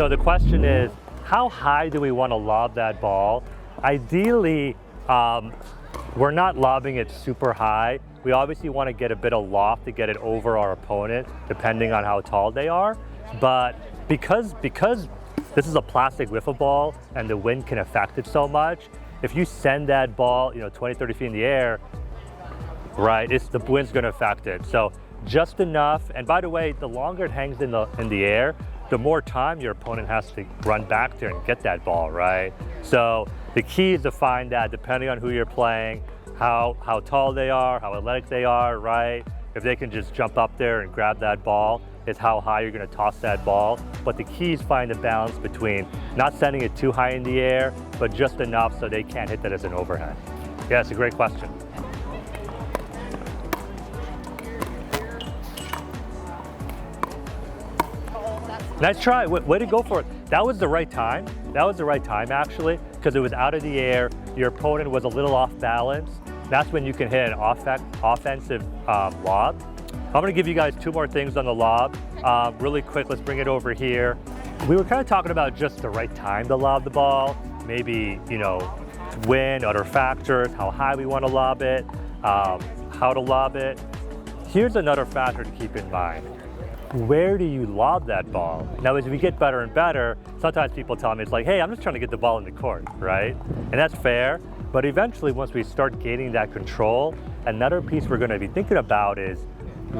So the question is, how high do we want to lob that ball? Ideally, we're not lobbing it super high. We obviously want to get a bit of loft to get it over our opponent, depending on how tall they are. But because this is a plastic wiffle ball and the wind can affect it so much, if you send that ball, 20, 30 feet in the air, right, the wind's going to affect it. So just enough. And by the way, the longer it hangs in the air, the more time your opponent has to run back there and get that ball, right? So the key is to find that, depending on who you're playing, how tall they are, how athletic they are, right? If they can just jump up there and grab that ball, is how high you're going to toss that ball. But the key is find the balance between not sending it too high in the air, but just enough so they can't hit that as an overhead. Yeah, it's a great question. Nice try, way to go for it. That was the right time. That was the right time actually, because it was out of the air. Your opponent was a little off balance. That's when you can hit an offensive lob. I'm gonna give you guys two more things on the lob. Really quick, let's bring it over here. We were kind of talking about just the right time to lob the ball, maybe, wind, other factors, how high we want to lob it, how to lob it. Here's another factor to keep in mind. Where do you lob that ball? Now, as we get better and better, sometimes people tell me, it's like, hey, I'm just trying to get the ball in the court, right? And that's fair, but eventually once we start gaining that control, another piece we're gonna be thinking about is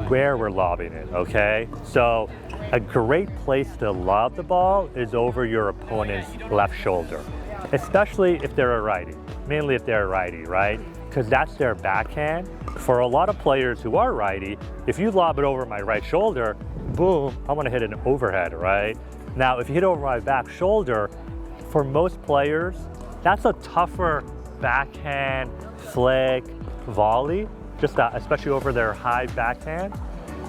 where we're lobbing it, okay? So a great place to lob the ball is over your opponent's left shoulder, especially if they're a righty, mainly if they're a righty, right? Because that's their backhand. For a lot of players who are righty, if you lob it over my right shoulder, boom, I'm gonna hit an overhead, right? Now, if you hit over my back shoulder, for most players, that's a tougher backhand, flick, volley, especially over their high backhand.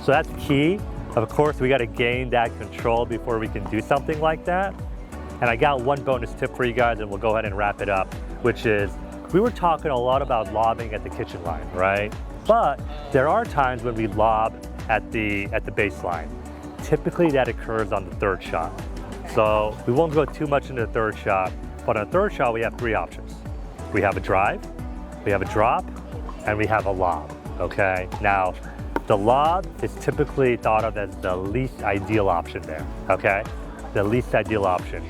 So that's key. Of course, we gotta gain that control before we can do something like that. And I got one bonus tip for you guys, and we'll go ahead and wrap it up, which is, we were talking a lot about lobbing at the kitchen line, right? But there are times when we lob at the baseline. Typically that occurs on the third shot. So we won't go too much into the third shot, but on the third shot we have three options. We have a drive, we have a drop, and we have a lob, okay? Now, the lob is typically thought of as the least ideal option there, okay? The least ideal option.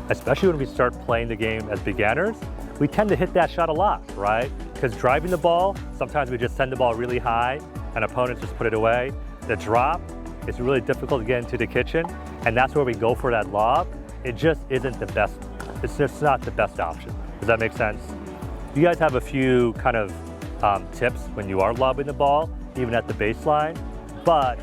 Especially when we start playing the game as beginners, we tend to hit that shot a lot, right? Because driving the ball, sometimes we just send the ball really high and opponents just put it away. The drop, it's really difficult to get into the kitchen, and that's where we go for that lob. It just isn't the best, it's just not the best option. Does that make sense? You guys have a few kind of tips when you are lobbing the ball, even at the baseline, but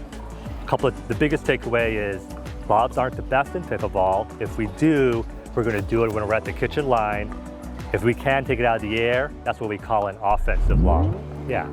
the biggest takeaway is lobs aren't the best in pickleball. If we do, we're gonna do it when we're at the kitchen line. If we can take it out of the air, that's what we call an offensive lob. Yeah.